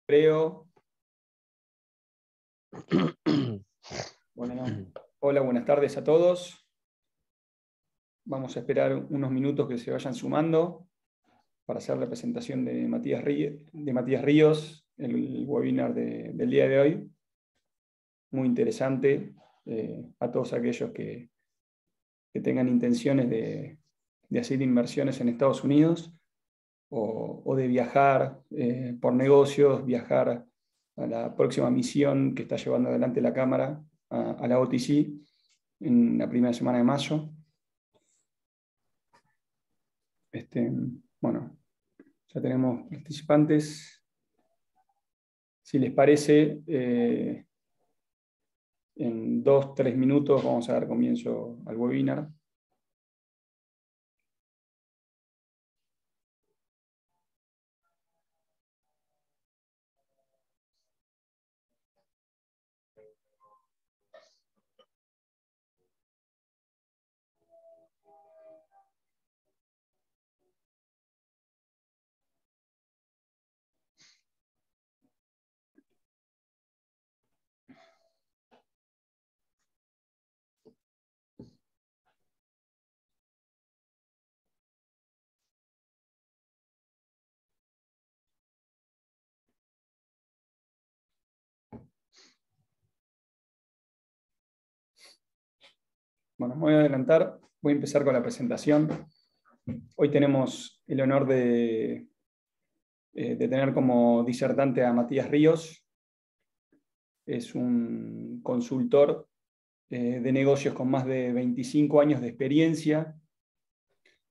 Creo. Bueno, hola, buenas tardes a todos. Vamos a esperar unos minutos que se vayan sumando para hacer la presentación de Matías Ríos, el webinar del día de hoy. Muy interesante a todos aquellos que tengan intenciones de hacer inversiones en Estados Unidos o de viajar por negocios, viajar a la próxima misión que está llevando adelante la Cámara a la OTC en la primera semana de mayo. Bueno, ya tenemos participantes. Si les parece, en 2-3 minutos vamos a dar comienzo al webinar. Bueno, me voy a adelantar, voy a empezar con la presentación. Hoy tenemos el honor de tener como disertante a Matías Ríos. Es un consultor de negocios con más de 25 años de experiencia.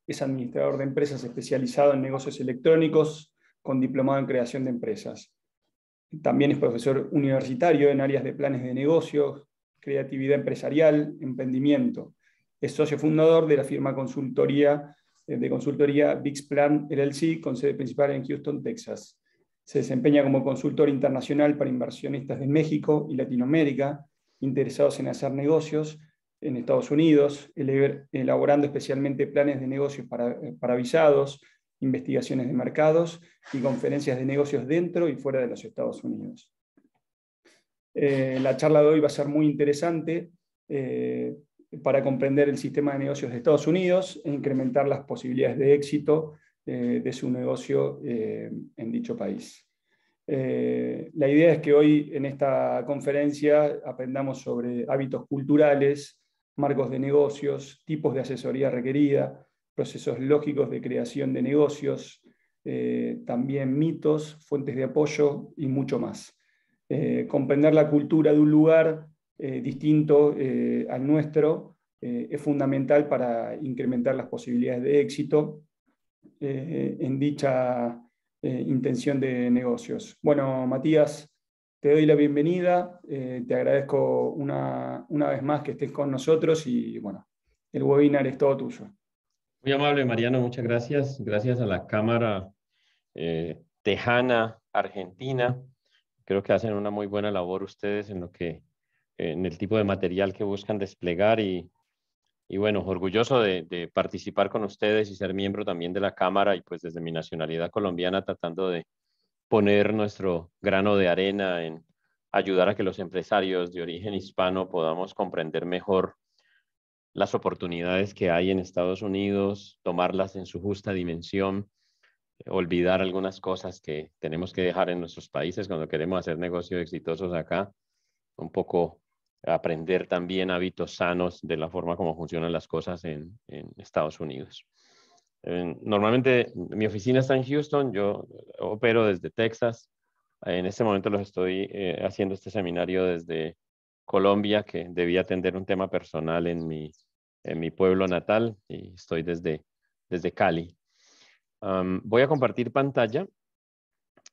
Es administrador de empresas especializado en negocios electrónicos, con diplomado en creación de empresas. También es profesor universitario en áreas de planes de negocios, creatividad empresarial, emprendimiento. Es socio fundador de la firma de consultoría Bixplan LLC, con sede principal en Houston, Texas. Se desempeña como consultor internacional para inversionistas de México y Latinoamérica, interesados en hacer negocios en Estados Unidos, elaborando especialmente planes de negocios para visados, investigaciones de mercados y conferencias de negocios dentro y fuera de los Estados Unidos. La charla de hoy va a ser muy interesante para comprender el sistema de negocios de Estados Unidos e incrementar las posibilidades de éxito de su negocio en dicho país. La idea es que hoy en esta conferencia aprendamos sobre hábitos culturales, marcos de negocios, tipos de asesoría requerida, procesos lógicos de creación de negocios, también mitos, fuentes de apoyo y mucho más. Comprender la cultura de un lugar distinto al nuestro es fundamental para incrementar las posibilidades de éxito en dicha intención de negocios. Bueno, Matías, te doy la bienvenida, te agradezco una vez más que estés con nosotros y bueno, el webinar es todo tuyo. Muy amable, Mariano, muchas gracias. Gracias a la Cámara Tejana Argentina. Creo que hacen una muy buena labor ustedes en el tipo de material que buscan desplegar y bueno, orgulloso de participar con ustedes y ser miembro también de la Cámara y pues desde mi nacionalidad colombiana tratando de poner nuestro grano de arena en ayudar a que los empresarios de origen hispano podamos comprender mejor las oportunidades que hay en Estados Unidos, tomarlas en su justa dimensión, olvidar algunas cosas que tenemos que dejar en nuestros países cuando queremos hacer negocios exitosos acá, un poco aprender también hábitos sanos de la forma como funcionan las cosas en Estados Unidos. Normalmente mi oficina está en Houston, yo opero desde Texas. En este momento los estoy haciendo este seminario desde Colombia, que debía atender un tema personal en mi pueblo natal y estoy desde Cali. Voy a compartir pantalla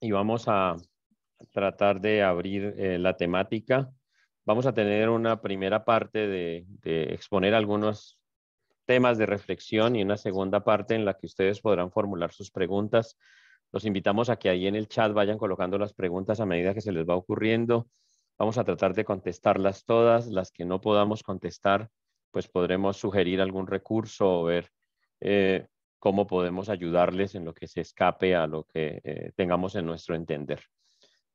y vamos a tratar de abrir la temática. Vamos a tener una primera parte de exponer algunos temas de reflexión y una segunda parte en la que ustedes podrán formular sus preguntas. Los invitamos a que ahí en el chat vayan colocando las preguntas a medida que se les va ocurriendo. Vamos a tratar de contestarlas todas. Las que no podamos contestar, pues podremos sugerir algún recurso o ver cómo podemos ayudarles en lo que se escape a lo que tengamos en nuestro entender.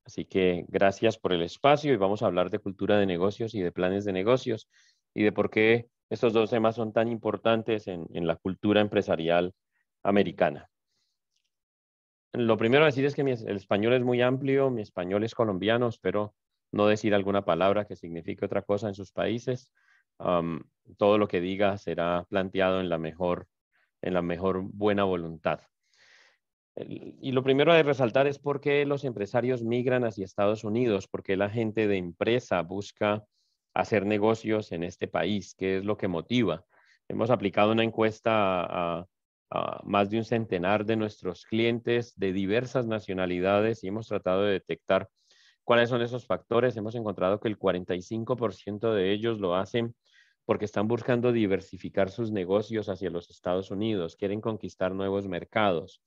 Así que gracias por el espacio y vamos a hablar de cultura de negocios y de planes de negocios y de por qué estos dos temas son tan importantes en la cultura empresarial americana. Lo primero a decir es que el español es muy amplio, mi español es colombiano, espero no decir alguna palabra que signifique otra cosa en sus países. Um, Todo lo que diga será planteado en la mejor buena voluntad. Y lo primero de resaltar es por qué los empresarios migran hacia Estados Unidos, por qué la gente de empresa busca hacer negocios en este país, qué es lo que motiva. Hemos aplicado una encuesta a más de un centenar de nuestros clientes de diversas nacionalidades y hemos tratado de detectar cuáles son esos factores. Hemos encontrado que el 45% de ellos lo hacen porque están buscando diversificar sus negocios hacia los Estados Unidos, quieren conquistar nuevos mercados,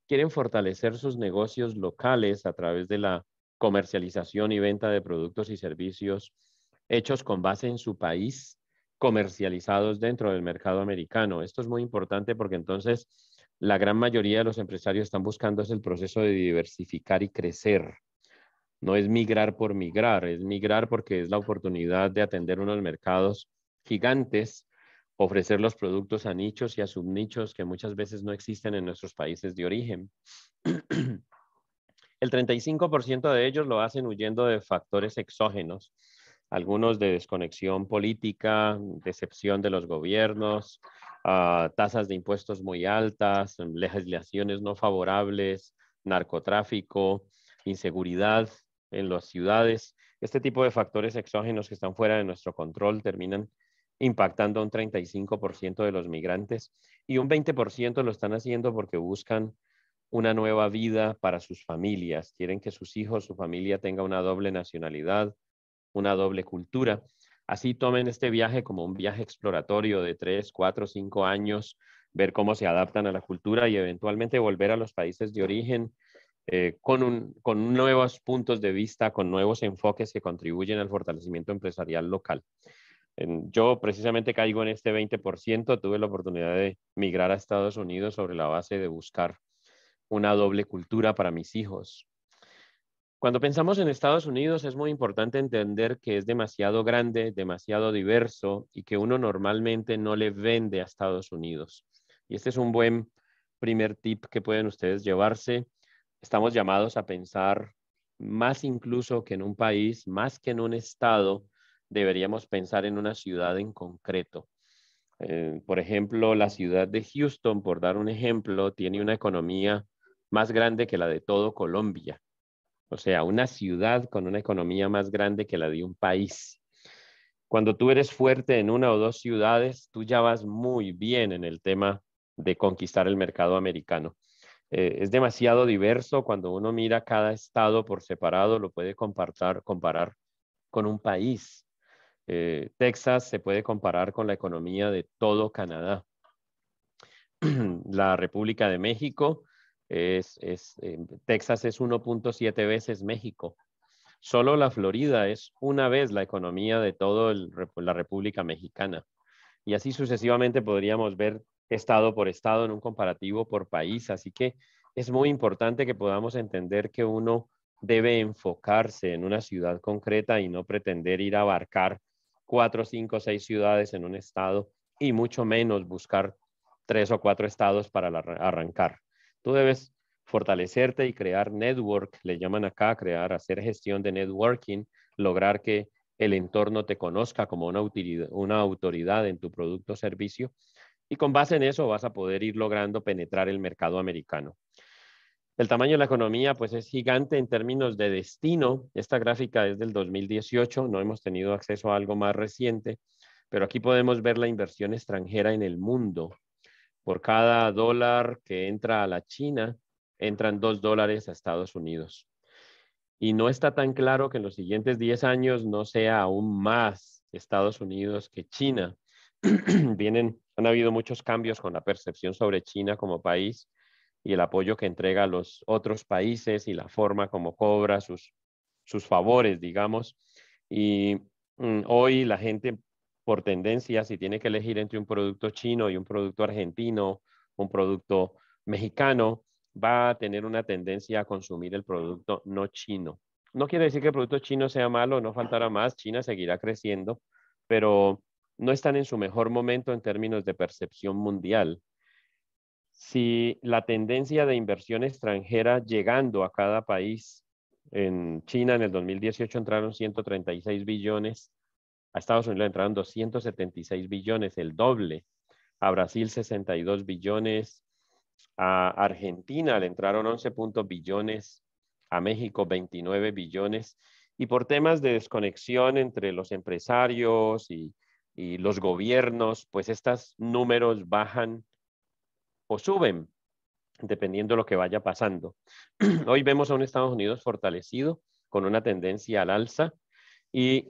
quieren fortalecer sus negocios locales a través de la comercialización y venta de productos y servicios hechos con base en su país, comercializados dentro del mercado americano. Esto es muy importante porque entonces la gran mayoría de los empresarios están buscando es el proceso de diversificar y crecer. No es migrar por migrar, es migrar porque es la oportunidad de atender unos mercados gigantes, ofrecer los productos a nichos y a subnichos que muchas veces no existen en nuestros países de origen. El 35% de ellos lo hacen huyendo de factores exógenos, algunos de desconexión política, decepción de los gobiernos, tasas de impuestos muy altas, legislaciones no favorables, narcotráfico, inseguridad en las ciudades. Este tipo de factores exógenos que están fuera de nuestro control terminan impactando a un 35% de los migrantes y un 20% lo están haciendo porque buscan una nueva vida para sus familias. Quieren que sus hijos, su familia tenga una doble nacionalidad, una doble cultura. Así tomen este viaje como un viaje exploratorio de 3, 4, 5 años, ver cómo se adaptan a la cultura y eventualmente volver a los países de origen con nuevos puntos de vista, con nuevos enfoques que contribuyen al fortalecimiento empresarial local. Yo precisamente caigo en este 20%, tuve la oportunidad de migrar a Estados Unidos sobre la base de buscar una doble cultura para mis hijos. Cuando pensamos en Estados Unidos es muy importante entender que es demasiado grande, demasiado diverso y que uno normalmente no le vende a Estados Unidos. Y este es un buen primer tip que pueden ustedes llevarse. Estamos llamados a pensar más incluso que en un país, más que en un estado, deberíamos pensar en una ciudad en concreto. Por ejemplo, la ciudad de Houston, por dar un ejemplo, tiene una economía más grande que la de todo Colombia. O sea, una ciudad con una economía más grande que la de un país. Cuando tú eres fuerte en una o dos ciudades, tú ya vas muy bien en el tema de conquistar el mercado americano. Es demasiado diverso. Cuando uno mira cada estado por separado, lo puede comparar con un país. Texas se puede comparar con la economía de todo Canadá. La República de México Texas es 1.7 veces México. Solo la Florida es una vez la economía de toda la República Mexicana. Y así sucesivamente podríamos ver estado por estado en un comparativo por país. Así que es muy importante que podamos entender que uno debe enfocarse en una ciudad concreta y no pretender ir a abarcar 4, 5, 6 ciudades en un estado y mucho menos buscar 3 o 4 estados para arrancar. Tú debes fortalecerte y crear network, le llaman acá, hacer gestión de networking, lograr que el entorno te conozca como una autoridad en tu producto o servicio y con base en eso vas a poder ir logrando penetrar el mercado americano. El tamaño de la economía pues es gigante en términos de destino. Esta gráfica es del 2018, no hemos tenido acceso a algo más reciente, pero aquí podemos ver la inversión extranjera en el mundo. Por cada dólar que entra a la China, entran $2 a Estados Unidos. Y no está tan claro que en los siguientes 10 años no sea aún más Estados Unidos que China. Han habido muchos cambios con la percepción sobre China como país y el apoyo que entrega a los otros países y la forma como cobra sus favores, digamos. Y hoy la gente, por tendencia, si tiene que elegir entre un producto chino y un producto argentino, un producto mexicano, va a tener una tendencia a consumir el producto no chino. No quiere decir que el producto chino sea malo, no faltará más, China seguirá creciendo, pero no están en su mejor momento en términos de percepción mundial. Si la tendencia de inversión extranjera llegando a cada país, en China en el 2018 entraron 136 billones, a Estados Unidos entraron 276 billones, el doble, a Brasil 62 billones, a Argentina le entraron 11 billones, a México 29 billones, y por temas de desconexión entre los empresarios y los gobiernos, pues estos números bajan o suben, dependiendo de lo que vaya pasando. Hoy vemos a un Estados Unidos fortalecido, con una tendencia al alza, y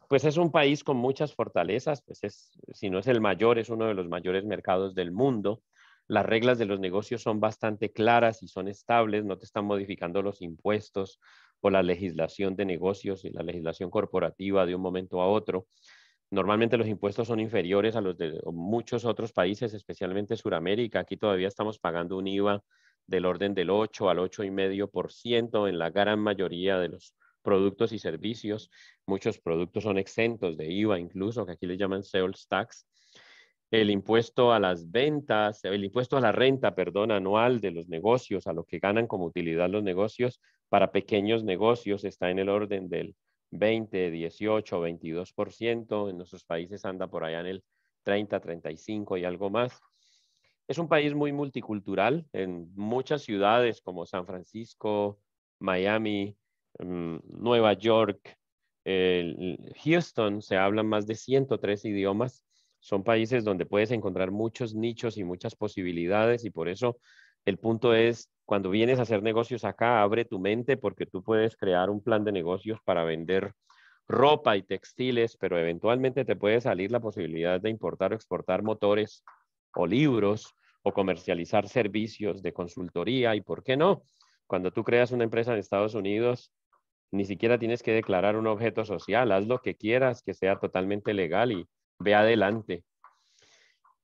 pues es un país con muchas fortalezas, pues si no es el mayor, es uno de los mayores mercados del mundo. Las reglas de los negocios son bastante claras y son estables, no te están modificando los impuestos o la legislación de negocios y la legislación corporativa de un momento a otro. Normalmente los impuestos son inferiores a los de muchos otros países, especialmente Sudamérica. Aquí todavía estamos pagando un IVA del orden del 8 al 8,5% en la gran mayoría de los productos y servicios. Muchos productos son exentos de IVA incluso, que aquí le llaman sales tax. El impuesto a las ventas, el impuesto a la renta, perdón, anual de los negocios, a lo que ganan como utilidad los negocios, para pequeños negocios está en el orden del 20, 18, 22%. En nuestros países anda por allá en el 30, 35 y algo más. Es un país muy multicultural. En muchas ciudades como San Francisco, Miami, Nueva York, Houston, se hablan más de 103 idiomas. Son países donde puedes encontrar muchos nichos y muchas posibilidades, y por eso el punto es, cuando vienes a hacer negocios acá, abre tu mente, porque tú puedes crear un plan de negocios para vender ropa y textiles, pero eventualmente te puede salir la posibilidad de importar o exportar motores o libros o comercializar servicios de consultoría. ¿Y por qué no? Cuando tú creas una empresa en Estados Unidos, ni siquiera tienes que declarar un objeto social. Haz lo que quieras, que sea totalmente legal, y ve adelante.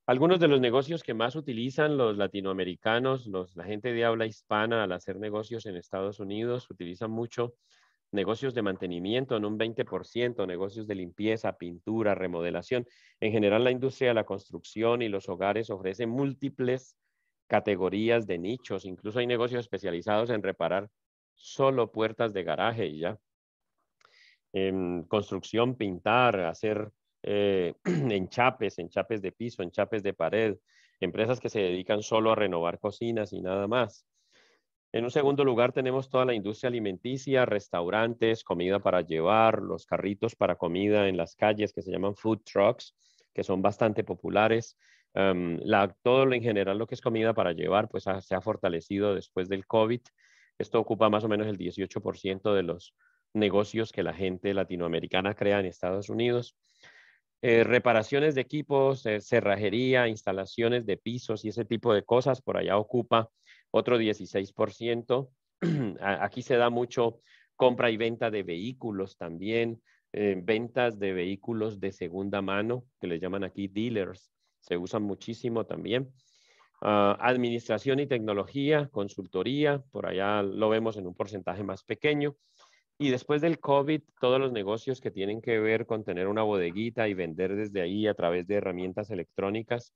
Algunos de los negocios que más utilizan los latinoamericanos, la gente de habla hispana al hacer negocios en Estados Unidos, utilizan mucho negocios de mantenimiento en un 20%, negocios de limpieza, pintura, remodelación. En general, la industria de la construcción y los hogares ofrecen múltiples categorías de nichos. Incluso hay negocios especializados en reparar solo puertas de garaje y ya. En construcción, pintar, hacer enchapes de piso, enchapes de pared, empresas que se dedican solo a renovar cocinas y nada más. En un segundo lugar tenemos toda la industria alimenticia, restaurantes, comida para llevar, los carritos para comida en las calles que se llaman food trucks, que son bastante populares. Todo en general lo que es comida para llevar, pues se ha fortalecido después del COVID. Esto ocupa más o menos el 18% de los negocios que la gente latinoamericana crea en Estados Unidos. Reparaciones de equipos, cerrajería, instalaciones de pisos y ese tipo de cosas, por allá ocupa otro 16%. Aquí se da mucho compra y venta de vehículos también, ventas de vehículos de segunda mano, que les llaman aquí dealers, se usan muchísimo también. Administración y tecnología, consultoría, por allá lo vemos en un porcentaje más pequeño. Y después del COVID, todos los negocios que tienen que ver con tener una bodeguita y vender desde ahí a través de herramientas electrónicas,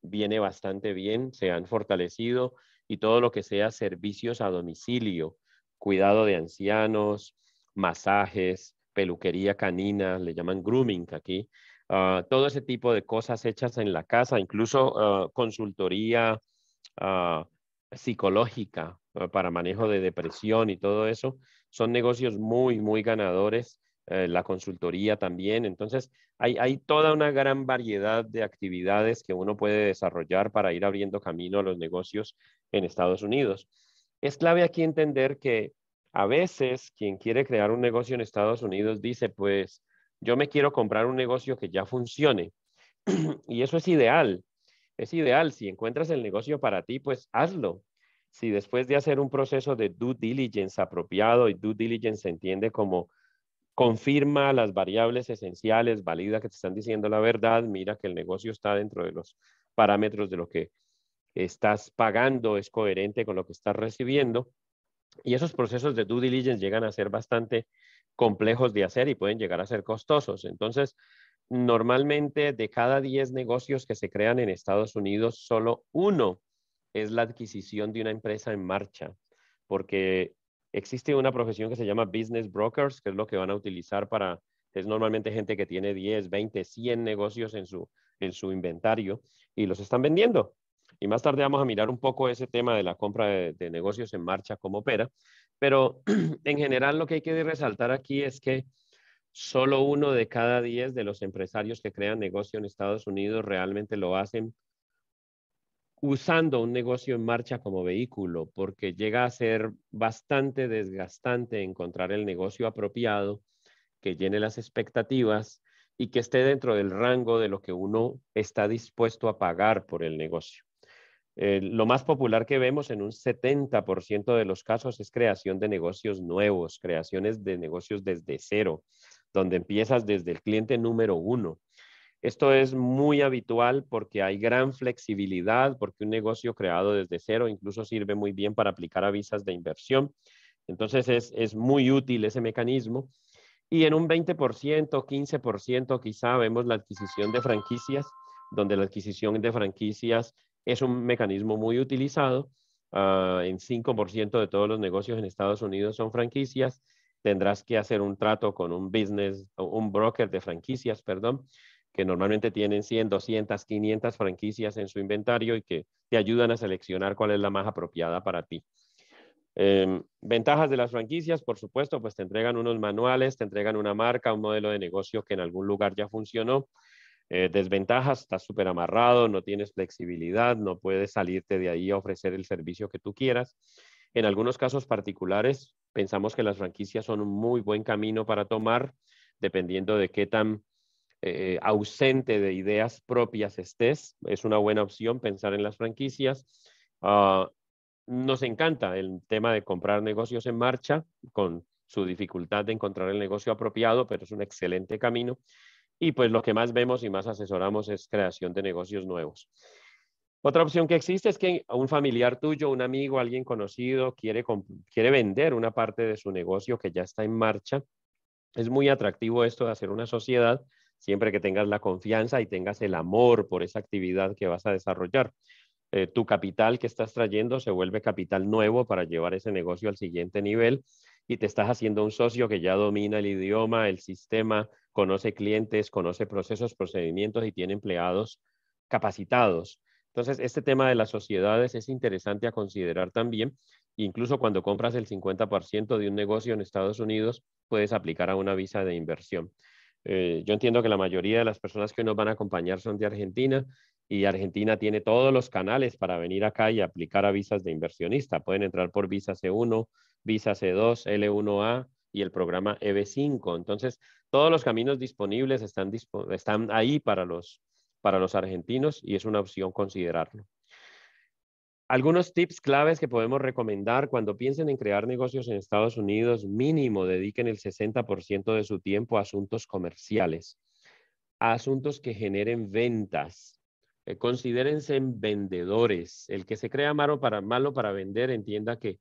viene bastante bien, se han fortalecido, y todo lo que sea servicios a domicilio, cuidado de ancianos, masajes, peluquería canina, le llaman grooming aquí, todo ese tipo de cosas hechas en la casa, incluso consultoría uh, psicológica para manejo de depresión y todo eso, son negocios muy, muy ganadores. La consultoría también. Entonces, hay toda una gran variedad de actividades que uno puede desarrollar para ir abriendo camino a los negocios en Estados Unidos. Es clave aquí entender que a veces quien quiere crear un negocio en Estados Unidos dice, pues yo me quiero comprar un negocio que ya funcione. Y eso es ideal. Es ideal. Si encuentras el negocio para ti, pues hazlo. Si después de hacer un proceso de due diligence apropiado, y due diligence se entiende como confirma las variables esenciales, valida que te están diciendo la verdad, mira que el negocio está dentro de los parámetros de lo que estás pagando, es coherente con lo que estás recibiendo, Y esos procesos de due diligence llegan a ser bastante complejos de hacer y pueden llegar a ser costosos. Entonces, normalmente de cada 10 negocios que se crean en Estados Unidos, solo uno es la adquisición de una empresa en marcha, porque existe una profesión que se llama business brokers, que es lo que van a utilizar es normalmente gente que tiene 10, 20, 100 negocios en su inventario y los están vendiendo. Y más tarde vamos a mirar un poco ese tema de la compra de negocios en marcha, cómo opera. Pero en general lo que hay que resaltar aquí es que solo 1 de cada 10 de los empresarios que crean negocio en Estados Unidos realmente lo hacen usando un negocio en marcha como vehículo, porque llega a ser bastante desgastante encontrar el negocio apropiado, que llene las expectativas y que esté dentro del rango de lo que uno está dispuesto a pagar por el negocio. Lo más popular que vemos en un 70% de los casos es creación de negocios nuevos, creaciones de negocios desde cero, donde empiezas desde el cliente número 1. Esto es muy habitual porque hay gran flexibilidad, porque un negocio creado desde cero incluso sirve muy bien para aplicar a visas de inversión. Entonces es muy útil ese mecanismo. Y en un 20%, 15% quizá vemos la adquisición de franquicias, donde la adquisición de franquicias es un mecanismo muy utilizado. En 5% de todos los negocios en Estados Unidos son franquicias. Tendrás que hacer un trato con un broker de franquicias, perdón, que normalmente tienen 100, 200, 500 franquicias en su inventario y que te ayudan a seleccionar cuál es la más apropiada para ti. Ventajas de las franquicias, por supuesto, pues te entregan unos manuales, te entregan una marca, un modelo de negocio que en algún lugar ya funcionó. Desventajas, estás súper amarrado, no tienes flexibilidad, no puedes salirte de ahí a ofrecer el servicio que tú quieras. En algunos casos particulares, pensamos que las franquicias son un muy buen camino para tomar, dependiendo de qué tan ausente de ideas propias estés. Es una buena opción pensar en las franquicias. Nos encanta el tema de comprar negocios en marcha, con su dificultad de encontrar el negocio apropiado, pero es un excelente camino. Y pues lo que más vemos y más asesoramos es creación de negocios nuevos. Otra opción que existe es que un familiar tuyo, un amigo, alguien conocido quiere vender una parte de su negocio que ya está en marcha. Es muy atractivo esto de hacer una sociedad, siempre que tengas la confianza y tengas el amor por esa actividad que vas a desarrollar. Tu capital que estás trayendo se vuelve capital nuevo para llevar ese negocio al siguiente nivel y te estás haciendo un socio que ya domina el idioma, el sistema, conoce clientes, conoce procesos, procedimientos y tiene empleados capacitados. Entonces, este tema de las sociedades es interesante a considerar también. Incluso cuando compras el 50% de un negocio en Estados Unidos, puedes aplicar a una visa de inversión. Yo entiendo que la mayoría de las personas que nos van a acompañar son de Argentina y Argentina tiene todos los canales para venir acá y aplicar a visas de inversionista. Pueden entrar por visa C1, visa C2, L1A y el programa EB5. Entonces, todos los caminos disponibles están ahí para los argentinos y es una opción considerarlo. Algunos tips claves que podemos recomendar cuando piensen en crear negocios en Estados Unidos, mínimo dediquen el 60% de su tiempo a asuntos comerciales, a asuntos que generen ventas. Considérense vendedores. El que se crea malo para vender, entienda que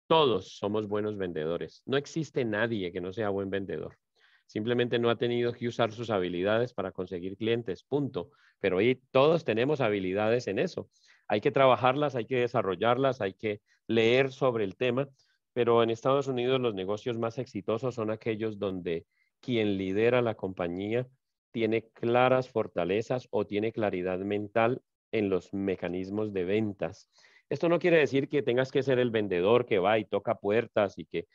todos somos buenos vendedores. No existe nadie que no sea buen vendedor. Simplemente no ha tenido que usar sus habilidades para conseguir clientes, punto. Pero ahí todos tenemos habilidades en eso. Hay que trabajarlas, hay que desarrollarlas, hay que leer sobre el tema. Pero en Estados Unidos los negocios más exitosos son aquellos donde quien lidera la compañía tiene claras fortalezas o tiene claridad mental en los mecanismos de ventas. Esto no quiere decir que tengas que ser el vendedor que va y toca puertas y que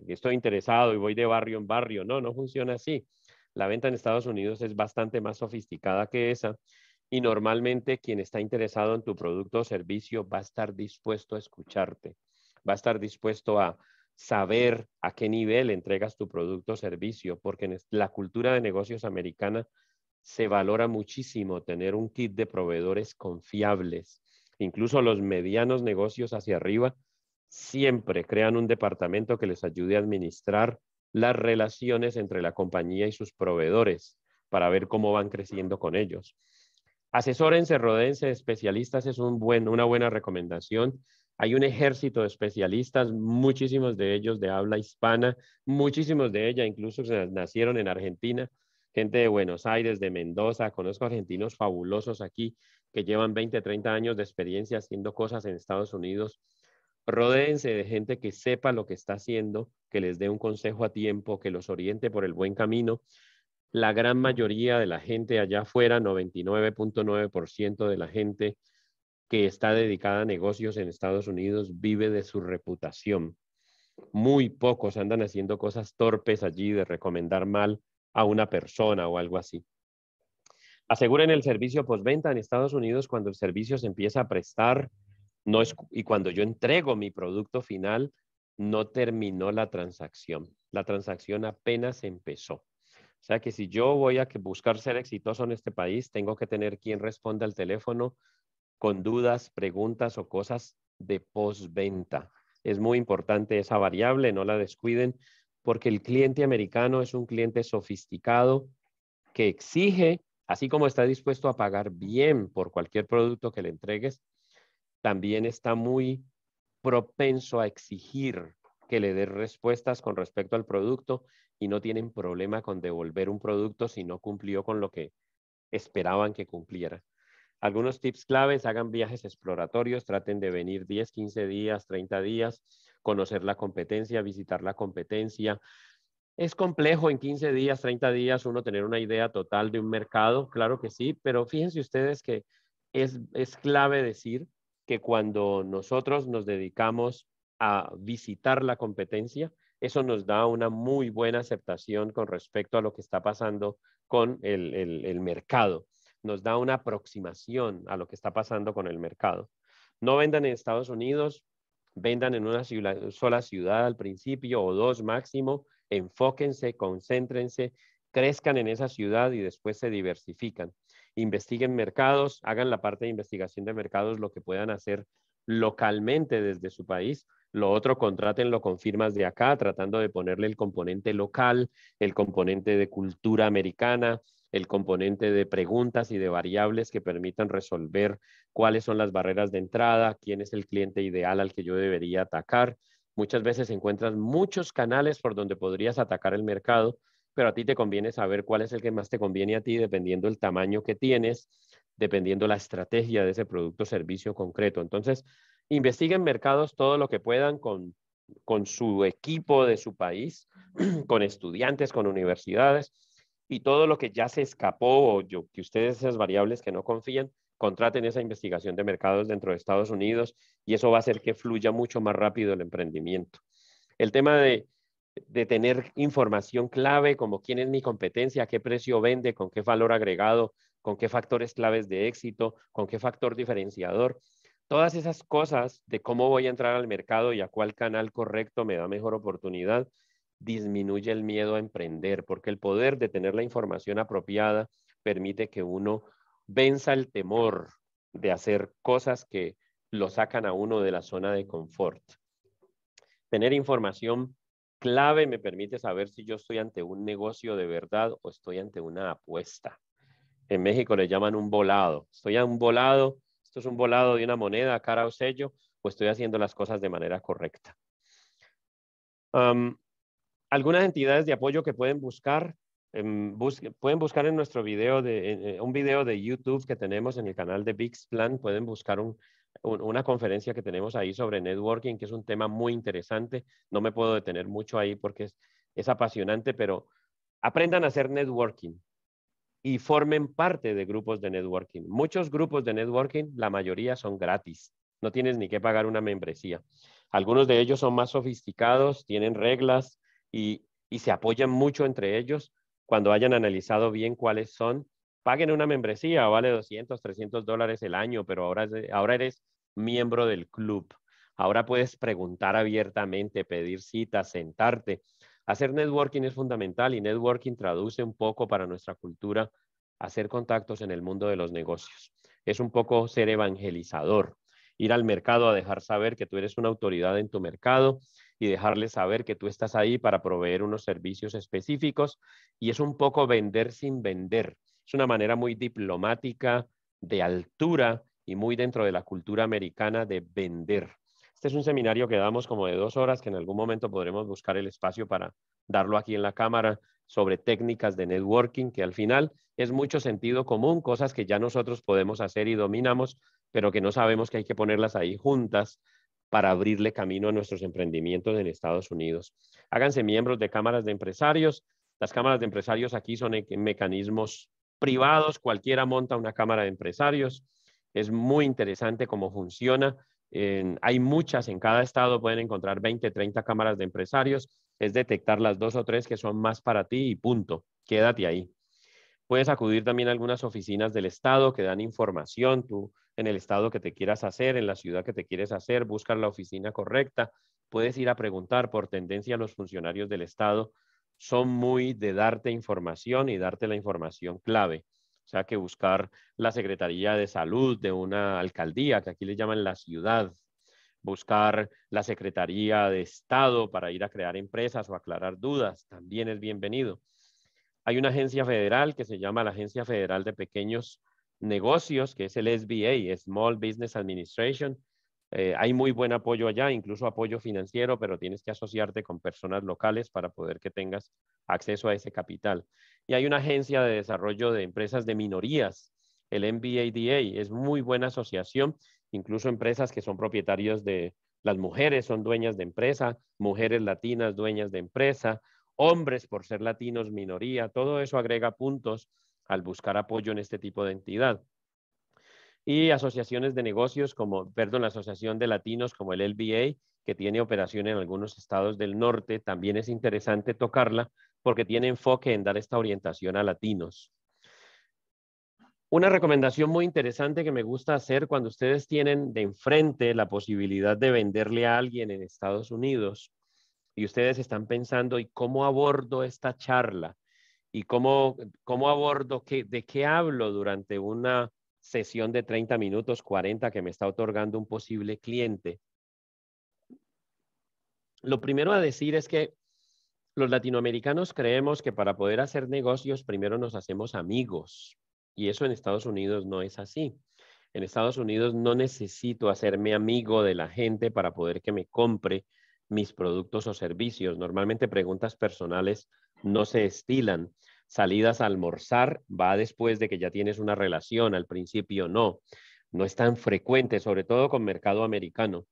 estoy interesado y voy de barrio en barrio. No, no funciona así. La venta en Estados Unidos es bastante más sofisticada que esa y normalmente quien está interesado en tu producto o servicio va a estar dispuesto a escucharte, va a estar dispuesto a saber a qué nivel entregas tu producto o servicio, porque en la cultura de negocios americana se valora muchísimo tener un kit de proveedores confiables. Incluso los medianos negocios hacia arriba siempre crean un departamento que les ayude a administrar las relaciones entre la compañía y sus proveedores para ver cómo van creciendo con ellos. Asesórense, rodéense de especialistas, es una buena recomendación. Hay un ejército de especialistas, muchísimos de ellos de habla hispana, muchísimos de ellas incluso nacieron en Argentina, gente de Buenos Aires, de Mendoza. Conozco argentinos fabulosos aquí que llevan 20, 30 años de experiencia haciendo cosas en Estados Unidos. Rodéense de gente que sepa lo que está haciendo, que les dé un consejo a tiempo, que los oriente por el buen camino. La gran mayoría de la gente allá afuera, 99.9% de la gente que está dedicada a negocios en Estados Unidos, vive de su reputación. Muy pocos andan haciendo cosas torpes allí de recomendar mal a una persona o algo así. Aseguren el servicio postventa en Estados Unidos cuando el servicio se empieza a prestar, no es, y cuando yo entrego mi producto final, no terminó la transacción. La transacción apenas empezó. O sea que si yo voy a buscar ser exitoso en este país, tengo que tener quien responda al teléfono con dudas, preguntas o cosas de postventa. Es muy importante esa variable, no la descuiden, porque el cliente americano es un cliente sofisticado que exige, así como está dispuesto a pagar bien por cualquier producto que le entregues, también está muy propenso a exigir que le des respuestas con respecto al producto y no tienen problema con devolver un producto si no cumplió con lo que esperaban que cumpliera. Algunos tips claves: hagan viajes exploratorios, traten de venir 10, 15 días, 30 días, conocer la competencia, visitar la competencia. Es complejo en 15 días, 30 días uno tener una idea total de un mercado, claro que sí, pero fíjense ustedes que es clave decir que cuando nosotros nos dedicamos a visitar la competencia, eso nos da una muy buena aceptación con respecto a lo que está pasando con el mercado. Nos da una aproximación a lo que está pasando con el mercado. No vendan en Estados Unidos, vendan en una sola ciudad al principio o dos máximo. Enfóquense, concéntrense, crezcan en esa ciudad y después se diversifican. Investiguen mercados, hagan la parte de investigación de mercados, lo que puedan hacer localmente desde su país. Lo otro, contrátenlo con firmas de acá, tratando de ponerle el componente local, el componente de cultura americana, el componente de preguntas y de variables que permitan resolver cuáles son las barreras de entrada, quién es el cliente ideal al que yo debería atacar. Muchas veces encuentras muchos canales por donde podrías atacar el mercado, pero a ti te conviene saber cuál es el que más te conviene a ti, dependiendo el tamaño que tienes, dependiendo la estrategia de ese producto o servicio concreto. Entonces, investiguen mercados todo lo que puedan con su equipo de su país, con estudiantes, con universidades, y todo lo que ya se escapó o que ustedes, esas variables que no confían, contraten esa investigación de mercados dentro de Estados Unidos y eso va a hacer que fluya mucho más rápido el emprendimiento. El tema de tener información clave como quién es mi competencia, qué precio vende, con qué valor agregado, con qué factores claves de éxito, con qué factor diferenciador. Todas esas cosas de cómo voy a entrar al mercado y a cuál canal correcto me da mejor oportunidad, disminuye el miedo a emprender, porque el poder de tener la información apropiada permite que uno venza el temor de hacer cosas que lo sacan a uno de la zona de confort. Tener información clave me permite saber si yo estoy ante un negocio de verdad o estoy ante una apuesta. En México le llaman un volado. Estoy a un volado, esto es un volado de una moneda, cara o sello, o estoy haciendo las cosas de manera correcta. Algunas entidades de apoyo que pueden buscar, pueden buscar en nuestro video, un video de YouTube que tenemos en el canal de Bigsplan, pueden buscar una conferencia que tenemos ahí sobre networking, que es un tema muy interesante. No me puedo detener mucho ahí porque es apasionante, pero aprendan a hacer networking y formen parte de grupos de networking. Muchos grupos de networking, la mayoría son gratis. No tienes ni que pagar una membresía. Algunos de ellos son más sofisticados, tienen reglas y se apoyan mucho entre ellos. Cuando hayan analizado bien cuáles son, paguen una membresía, vale $200, $300 el año, pero ahora eres miembro del club. Ahora puedes preguntar abiertamente, pedir citas, sentarte. Hacer networking es fundamental y networking traduce un poco para nuestra cultura hacer contactos en el mundo de los negocios. Es un poco ser evangelizador, ir al mercado a dejar saber que tú eres una autoridad en tu mercado y dejarles saber que tú estás ahí para proveer unos servicios específicos y es un poco vender sin vender. Es una manera muy diplomática, de altura y muy dentro de la cultura americana de vender. Este es un seminario que damos como de 2 horas, que en algún momento podremos buscar el espacio para darlo aquí en la cámara, sobre técnicas de networking, que al final es mucho sentido común, cosas que ya nosotros podemos hacer y dominamos, pero que no sabemos que hay que ponerlas ahí juntas para abrirle camino a nuestros emprendimientos en Estados Unidos. Háganse miembros de cámaras de empresarios. Las cámaras de empresarios aquí son mecanismos privados, cualquiera monta una cámara de empresarios. Es muy interesante cómo funciona. Hay muchas en cada estado, pueden encontrar 20, 30 cámaras de empresarios. Es detectar las 2 o 3 que son más para ti y punto. Quédate ahí. Puedes acudir también a algunas oficinas del estado que dan información. Tú en el estado que te quieras hacer, en la ciudad que te quieres hacer, buscar la oficina correcta. Puedes ir a preguntar por tendencia a los funcionarios del estado. Son muy de darte información y darte la información clave. O sea que buscar la Secretaría de Salud de una alcaldía, que aquí le llaman la ciudad. Buscar la Secretaría de Estado para ir a crear empresas o aclarar dudas, también es bienvenido. Hay una agencia federal que se llama la Agencia Federal de Pequeños Negocios, que es el SBA, Small Business Administration. Hay muy buen apoyo allá, incluso apoyo financiero, pero tienes que asociarte con personas locales para poder que tengas acceso a ese capital. Y hay una agencia de desarrollo de empresas de minorías, el MBADA, es muy buena asociación, incluso empresas que son propietarios de las mujeres, son dueñas de empresa, mujeres latinas dueñas de empresa, hombres por ser latinos minoría, todo eso agrega puntos al buscar apoyo en este tipo de entidad. Y asociaciones de negocios como, la Asociación de Latinos como el LBA, que tiene operación en algunos estados del norte, también es interesante tocarla porque tiene enfoque en dar esta orientación a latinos. Una recomendación muy interesante que me gusta hacer cuando ustedes tienen de enfrente la posibilidad de venderle a alguien en Estados Unidos y ustedes están pensando, ¿y cómo abordo esta charla? ¿Y cómo abordo, de qué hablo durante una sesión de 30 minutos, 40 que me está otorgando un posible cliente? Lo primero a decir es que los latinoamericanos creemos que para poder hacer negocios primero nos hacemos amigos y eso en Estados Unidos no es así. En Estados Unidos no necesito hacerme amigo de la gente para poder que me compre mis productos o servicios. Normalmente preguntas personales no se estilan. Salidas a almorzar va después de que ya tienes una relación, al principio no. No es tan frecuente, sobre todo con mercado americano.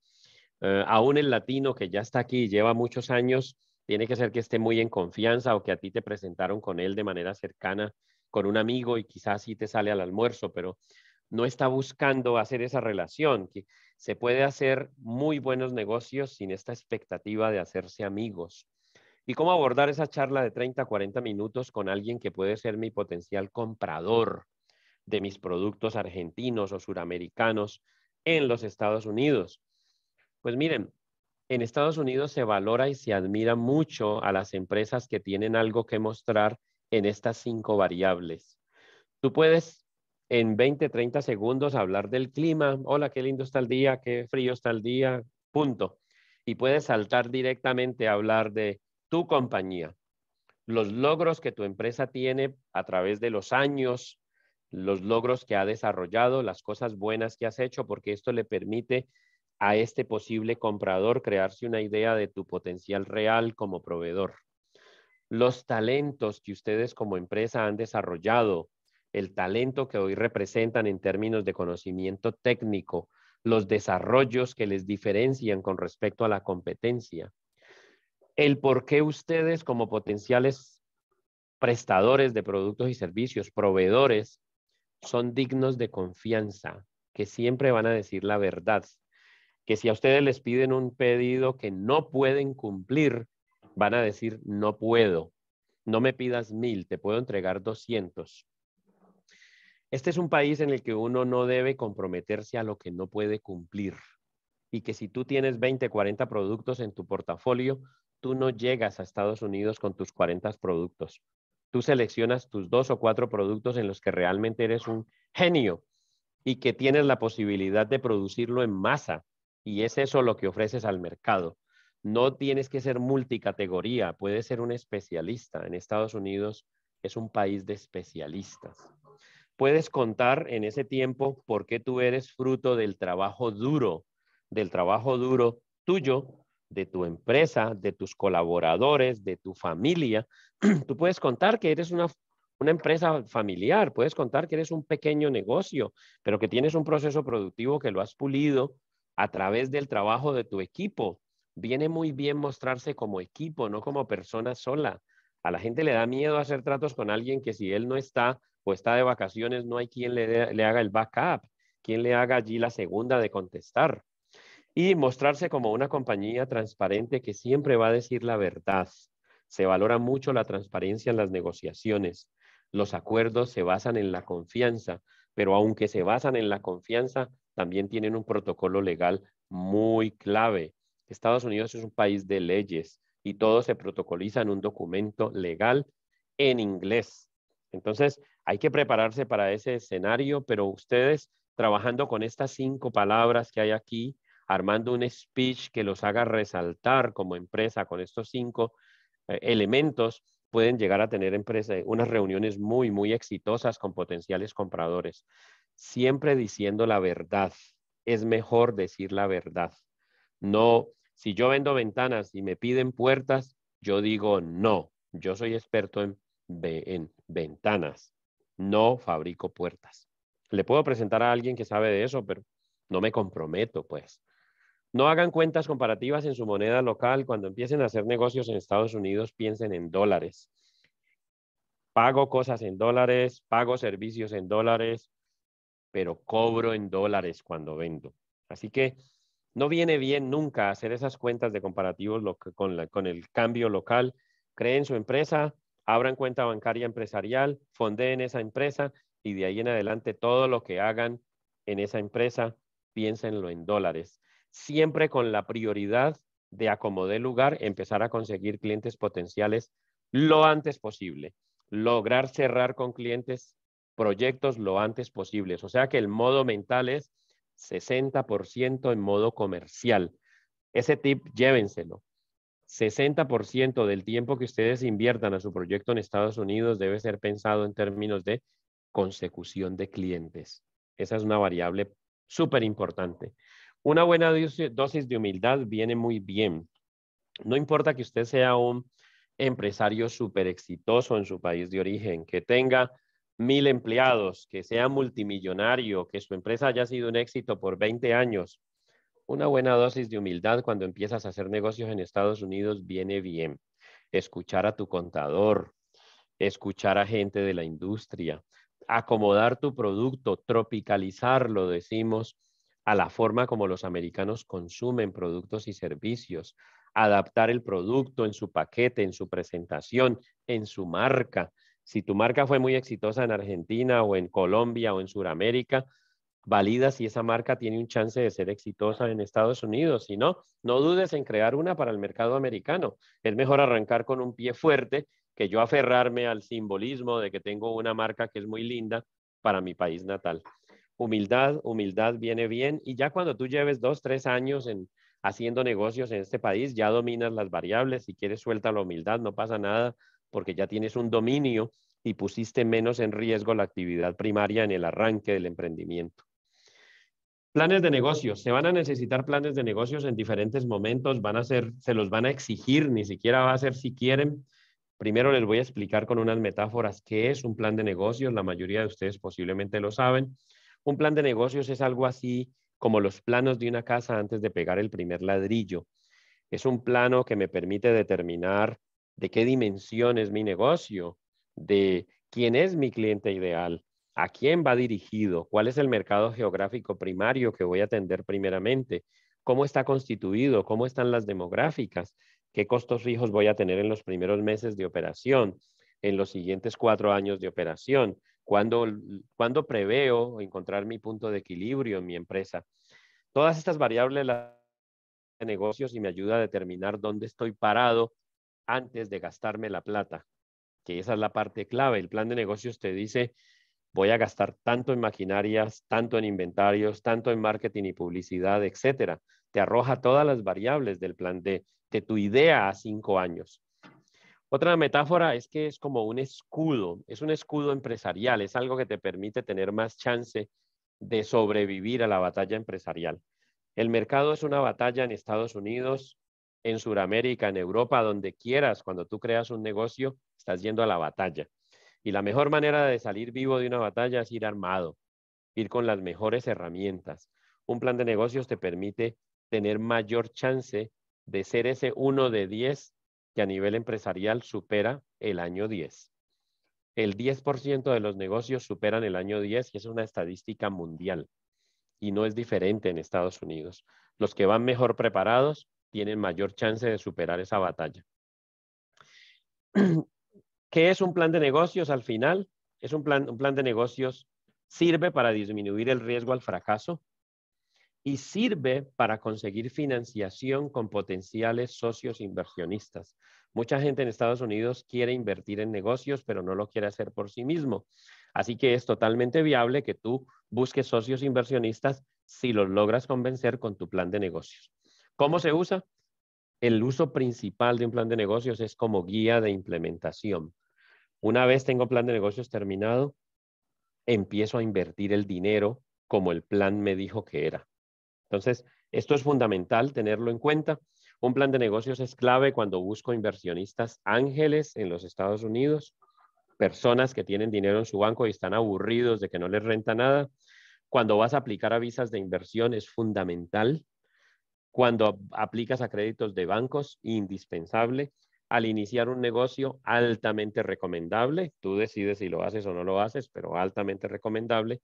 Aún el latino que ya está aquí y lleva muchos años, tiene que ser que esté muy en confianza o que a ti te presentaron con él de manera cercana, con un amigo y quizás sí te sale al almuerzo, pero no está buscando hacer esa relación, que se puede hacer muy buenos negocios sin esta expectativa de hacerse amigos. ¿Y cómo abordar esa charla de 30, 40 minutos con alguien que puede ser mi potencial comprador de mis productos argentinos o suramericanos en los Estados Unidos? Pues miren, en Estados Unidos se valora y se admira mucho a las empresas que tienen algo que mostrar en estas 5 variables. Tú puedes en 20, 30 segundos hablar del clima. Hola, qué lindo está el día, qué frío está el día, punto. Y puedes saltar directamente a hablar de tu compañía, los logros que tu empresa tiene a través de los años, los logros que ha desarrollado, las cosas buenas que has hecho, porque esto le permite a este posible comprador crearse una idea de tu potencial real como proveedor. Los talentos que ustedes como empresa han desarrollado, el talento que hoy representan en términos de conocimiento técnico, los desarrollos que les diferencian con respecto a la competencia, el por qué ustedes como potenciales prestadores de productos y servicios, proveedores, son dignos de confianza, que siempre van a decir la verdad, que si a ustedes les piden un pedido que no pueden cumplir, van a decir no puedo, no me pidas 1000, te puedo entregar 200. Este es un país en el que uno no debe comprometerse a lo que no puede cumplir y que si tú tienes 20, 40 productos en tu portafolio, tú no llegas a Estados Unidos con tus 40 productos. Tú seleccionas tus 2 o 4 productos en los que realmente eres un genio y que tienes la posibilidad de producirlo en masa. Y es eso lo que ofreces al mercado. No tienes que ser multicategoría, puedes ser un especialista. En Estados Unidos es un país de especialistas. Puedes contar en ese tiempo por qué tú eres fruto del trabajo duro del trabajo duro tuyo, de tu empresa, de tus colaboradores, de tu familia. Tú puedes contar que eres una empresa familiar, puedes contar que eres un pequeño negocio, pero que tienes un proceso productivo que lo has pulido a través del trabajo de tu equipo. Viene muy bien mostrarse como equipo, no como persona sola. A la gente le da miedo hacer tratos con alguien que si él no está o está de vacaciones, no hay quien le haga el backup, quien le haga allí la segunda de contestar. Y mostrarse como una compañía transparente que siempre va a decir la verdad. Se valora mucho la transparencia en las negociaciones. Los acuerdos se basan en la confianza, pero aunque se basan en la confianza, también tienen un protocolo legal muy clave. Estados Unidos es un país de leyes y todo se protocoliza en un documento legal en inglés. Entonces, hay que prepararse para ese escenario, pero ustedes trabajando con estas 5 palabras que hay aquí, armando un speech que los haga resaltar como empresa con estos 5 elementos, pueden llegar a tener unas reuniones muy, muy exitosas con potenciales compradores. Siempre diciendo la verdad. Es mejor decir la verdad. No, si yo vendo ventanas y me piden puertas, yo digo no. Yo soy experto en ventanas. No fabrico puertas. Le puedo presentar a alguien que sabe de eso, pero no me comprometo, pues. No hagan cuentas comparativas en su moneda local. Cuando empiecen a hacer negocios en Estados Unidos, piensen en dólares. Pago cosas en dólares, pago servicios en dólares, pero cobro en dólares cuando vendo. Así que no viene bien nunca hacer esas cuentas de comparativos con el cambio local. Creen su empresa, abran cuenta bancaria empresarial, fondeen esa empresa y de ahí en adelante todo lo que hagan en esa empresa, piénsenlo en dólares. Siempre con la prioridad de acomodar lugar, empezar a conseguir clientes potenciales lo antes posible. Lograr cerrar con clientes proyectos lo antes posible. O sea que el modo mental es 60% en modo comercial. Ese tip, llévenselo. 60% del tiempo que ustedes inviertan a su proyecto en Estados Unidos debe ser pensado en términos de consecución de clientes. Esa es una variable súper importante. Una buena dosis de humildad viene muy bien. No importa que usted sea un empresario súper exitoso en su país de origen, que tenga 1000 empleados, que sea multimillonario, que su empresa haya sido un éxito por 20 años. Una buena dosis de humildad cuando empiezas a hacer negocios en Estados Unidos viene bien. Escuchar a tu contador, escuchar a gente de la industria, acomodar tu producto, tropicalizarlo, decimos, a la forma como los americanos consumen productos y servicios, adaptar el producto en su paquete, en su presentación, en su marca. Si tu marca fue muy exitosa en Argentina o en Colombia o en Sudamérica, valida si esa marca tiene un chance de ser exitosa en Estados Unidos. Si no, no dudes en crear una para el mercado americano. Es mejor arrancar con un pie fuerte que yo aferrarme al simbolismo de que tengo una marca que es muy linda para mi país natal. Humildad, humildad viene bien y ya cuando tú lleves 2, 3 años haciendo negocios en este país, ya dominas las variables. Si quieres, suelta la humildad, no pasa nada porque ya tienes un dominio y pusiste menos en riesgo la actividad primaria en el arranque del emprendimiento. Planes de negocios. Se van a necesitar planes de negocios en diferentes momentos. Se los van a exigir, ni siquiera va a ser si quieren. Primero les voy a explicar con unas metáforas qué es un plan de negocios. La mayoría de ustedes posiblemente lo saben. Un plan de negocios es algo así como los planos de una casa antes de pegar el primer ladrillo. Es un plano que me permite determinar de qué dimensión es mi negocio, de quién es mi cliente ideal, a quién va dirigido, cuál es el mercado geográfico primario que voy a atender primeramente, cómo está constituido, cómo están las demográficas, qué costos fijos voy a tener en los primeros meses de operación, en los siguientes 4 años de operación, cuándo preveo encontrar mi punto de equilibrio en mi empresa. Todas estas variables de negocios y me ayuda a determinar dónde estoy parado antes de gastarme la plata, que esa es la parte clave. El plan de negocios te dice, voy a gastar tanto en maquinarias, tanto en inventarios, tanto en marketing y publicidad, etcétera. Te arroja todas las variables del plan de tu idea a 5 años. Otra metáfora es que es como un escudo, es un escudo empresarial, es algo que te permite tener más chance de sobrevivir a la batalla empresarial. El mercado es una batalla en Estados Unidos, en Sudamérica, en Europa, donde quieras. Cuando tú creas un negocio, estás yendo a la batalla. Y la mejor manera de salir vivo de una batalla es ir armado, ir con las mejores herramientas. Un plan de negocios te permite tener mayor chance de ser ese 1 de 10 que a nivel empresarial supera el año 10. El 10% de los negocios superan el año 10 y es una estadística mundial. Y no es diferente en Estados Unidos. Los que van mejor preparados tienen mayor chance de superar esa batalla. ¿Qué es un plan de negocios al final? Es un plan de negocios sirve para disminuir el riesgo al fracaso y sirve para conseguir financiación con potenciales socios inversionistas. Mucha gente en Estados Unidos quiere invertir en negocios, pero no lo quiere hacer por sí mismo. Así que es totalmente viable que tú busques socios inversionistas si los logras convencer con tu plan de negocios. ¿Cómo se usa? El uso principal de un plan de negocios es como guía de implementación. Una vez tengo plan de negocios terminado, empiezo a invertir el dinero como el plan me dijo que era. Entonces, esto es fundamental tenerlo en cuenta. Un plan de negocios es clave cuando busco inversionistas ángeles en los Estados Unidos, personas que tienen dinero en su banco y están aburridos de que no les renta nada. Cuando vas a aplicar a visas de inversión es fundamental. Cuando aplicas a créditos de bancos, indispensable. Al iniciar un negocio, altamente recomendable. Tú decides si lo haces o no lo haces, pero altamente recomendable.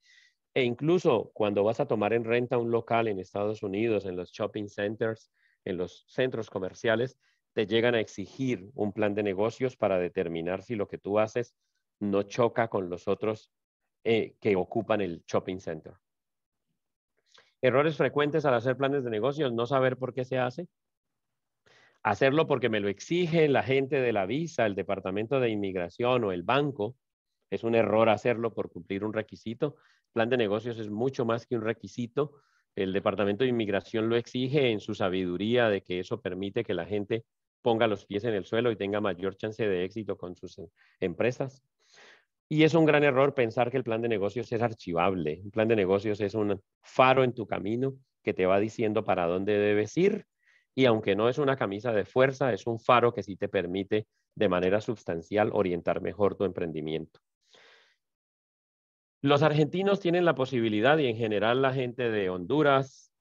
E incluso cuando vas a tomar en renta un local en Estados Unidos, en los shopping centers, en los centros comerciales, te llegan a exigir un plan de negocios para determinar si lo que tú haces no choca con los otros que ocupan el shopping center. Errores frecuentes al hacer planes de negocios: no saber por qué se hace, hacerlo porque me lo exige la gente de la visa, el departamento de inmigración o el banco. Es un error hacerlo por cumplir un requisito. Plan de negocios es mucho más que un requisito. El departamento de inmigración lo exige en su sabiduría de que eso permite que la gente ponga los pies en el suelo y tenga mayor chance de éxito con sus empresas. Y es un gran error pensar que el plan de negocios es archivable. Un plan de negocios es un faro en tu camino que te va diciendo para dónde debes ir. Y aunque no es una camisa de fuerza, es un faro que sí te permite de manera sustancial orientar mejor tu emprendimiento. Los argentinos tienen la posibilidad, y en general la gente de Honduras,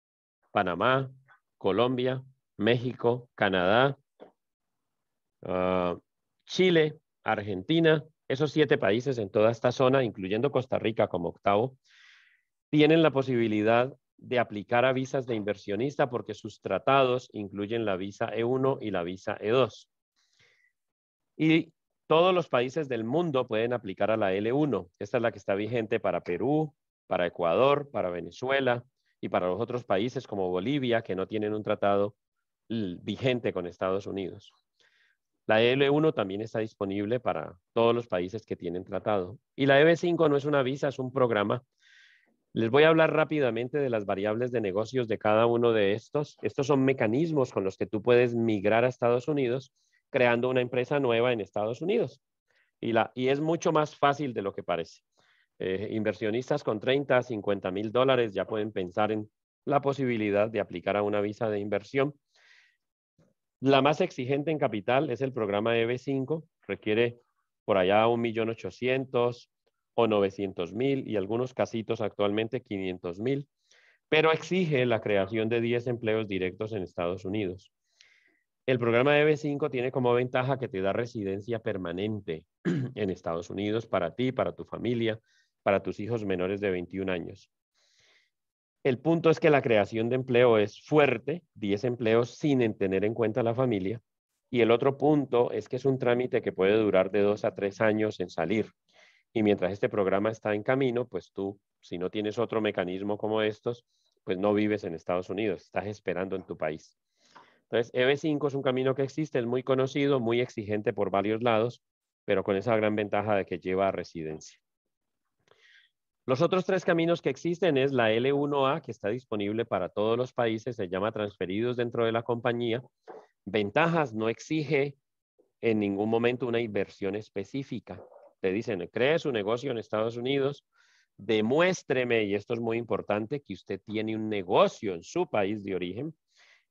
Panamá, Colombia, México, Canadá, Chile, Argentina, esos 7 países en toda esta zona, incluyendo Costa Rica como octavo, tienen la posibilidad de aplicar a visas de inversionista porque sus tratados incluyen la visa E1 y la visa E2. Y todos los países del mundo pueden aplicar a la L1. Esta es la que está vigente para Perú, para Ecuador, para Venezuela y para los otros países como Bolivia, que no tienen un tratado vigente con Estados Unidos. La L1 también está disponible para todos los países que tienen tratado. Y la EB5 no es una visa, es un programa. Les voy a hablar rápidamente de las variables de negocios de cada uno de estos. Estos son mecanismos con los que tú puedes migrar a Estados Unidos creando una empresa nueva en Estados Unidos. Y es mucho más fácil de lo que parece. Inversionistas con 30, 50 mil dólares ya pueden pensar en la posibilidad de aplicar a una visa de inversión. La más exigente en capital es el programa EB5, requiere por allá 1.800.000 o 900.000 y algunos casitos actualmente 500.000, pero exige la creación de 10 empleos directos en Estados Unidos. El programa EB5 tiene como ventaja que te da residencia permanente en Estados Unidos para ti, para tu familia, para tus hijos menores de 21 años. El punto es que la creación de empleo es fuerte, 10 empleos sin tener en cuenta la familia. Y el otro punto es que es un trámite que puede durar de 2 a 3 años en salir. Y mientras este programa está en camino, pues tú, si no tienes otro mecanismo como estos, pues no vives en Estados Unidos, estás esperando en tu país. Entonces, EB5 es un camino que existe, es muy conocido, muy exigente por varios lados, pero con esa gran ventaja de que lleva a residencia. Los otros 3 caminos que existen es la L1A, que está disponible para todos los países, se llama transferidos dentro de la compañía. Ventajas: no exige en ningún momento una inversión específica. Te dicen, cree su negocio en Estados Unidos, demuéstreme, y esto es muy importante, que usted tiene un negocio en su país de origen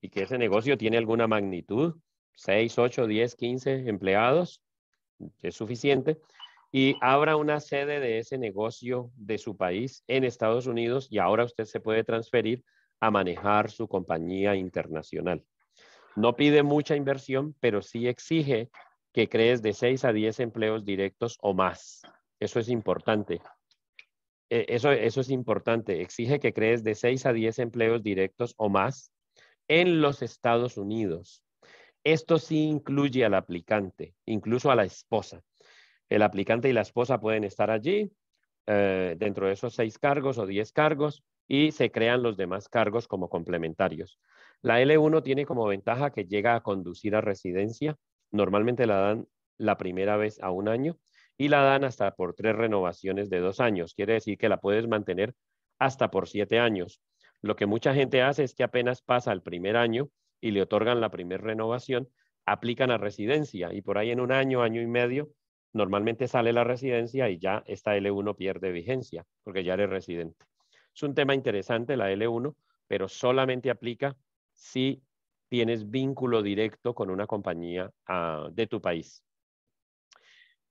y que ese negocio tiene alguna magnitud, 6, 8, 10, 15 empleados, que es suficiente, y abra una sede de ese negocio de su país en Estados Unidos y ahora usted se puede transferir a manejar su compañía internacional. No pide mucha inversión, pero sí exige que crees de 6 a 10 empleos directos o más. Eso es importante. Eso es importante. Exige que crees de 6 a 10 empleos directos o más en los Estados Unidos. Esto sí incluye al aplicante, incluso a la esposa. El aplicante y la esposa pueden estar allí dentro de esos 6 cargos o 10 cargos y se crean los demás cargos como complementarios. La L1 tiene como ventaja que llega a conducir a residencia. Normalmente la dan la primera vez a 1 año y la dan hasta por 3 renovaciones de 2 años. Quiere decir que la puedes mantener hasta por 7 años. Lo que mucha gente hace es que apenas pasa el primer año y le otorgan la primera renovación, aplican a residencia y por ahí en 1 año, año y medio, normalmente sale la residencia y ya esta L1 pierde vigencia porque ya eres residente. Es un tema interesante la L1, pero solamente aplica si tienes vínculo directo con una compañía de tu país.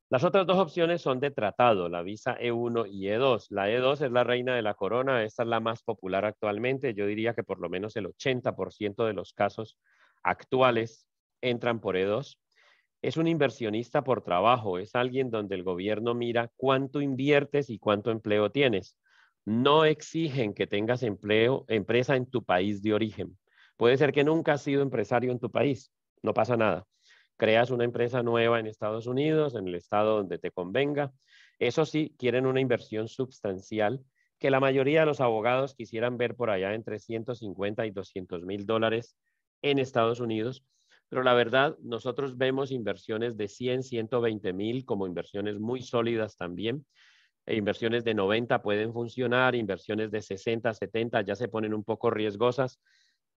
Las otras 2 opciones son de tratado, la visa E1 y E2. La E2 es la reina de la corona, esta es la más popular actualmente. Yo diría que por lo menos el 80% de los casos actuales entran por E2. Es un inversionista por trabajo, es alguien donde el gobierno mira cuánto inviertes y cuánto empleo tienes. No exigen que tengas empresa en tu país de origen. Puede ser que nunca has sido empresario en tu país, no pasa nada. Creas una empresa nueva en Estados Unidos, en el estado donde te convenga. Eso sí, quieren una inversión sustancial que la mayoría de los abogados quisieran ver por allá entre 150 y 200 mil dólares en Estados Unidos. Pero la verdad, nosotros vemos inversiones de 100, 120 mil como inversiones muy sólidas también. Inversiones de 90 pueden funcionar, inversiones de 60, 70 ya se ponen un poco riesgosas.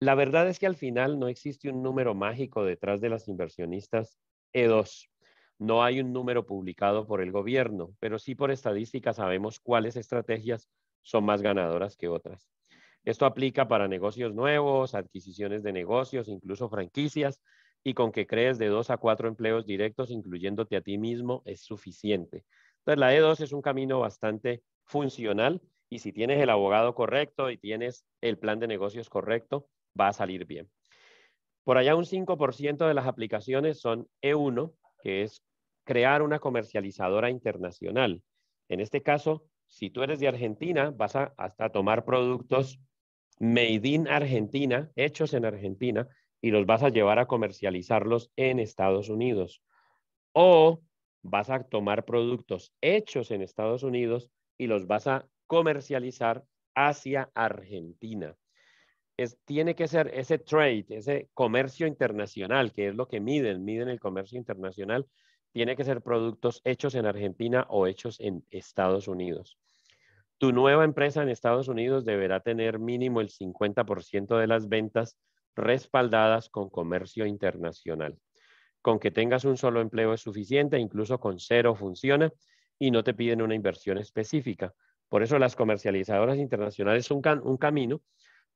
La verdad es que al final no existe un número mágico detrás de las inversionistas E2. No hay un número publicado por el gobierno, pero sí por estadística sabemos cuáles estrategias son más ganadoras que otras. Esto aplica para negocios nuevos, adquisiciones de negocios, incluso franquicias, y con que crees de 2 a 4 empleos directos, incluyéndote a ti mismo, es suficiente. Entonces, la E2 es un camino bastante funcional y si tienes el abogado correcto y tienes el plan de negocios correcto, va a salir bien. Por allá un 5% de las aplicaciones son E1, que es crear una comercializadora internacional. En este caso, si tú eres de Argentina, vas a tomar productos made in Argentina, hechos en Argentina, y los vas a llevar a comercializarlos en Estados Unidos. O vas a tomar productos hechos en Estados Unidos y los vas a comercializar hacia Argentina. Tiene que ser ese trade, ese comercio internacional, que es lo que miden el comercio internacional, tiene que ser productos hechos en Argentina o hechos en Estados Unidos. Tu nueva empresa en Estados Unidos deberá tener mínimo el 50% de las ventas respaldadas con comercio internacional. Con que tengas un solo empleo es suficiente, incluso con 0 funciona y no te piden una inversión específica. Por eso las comercializadoras internacionales son un camino,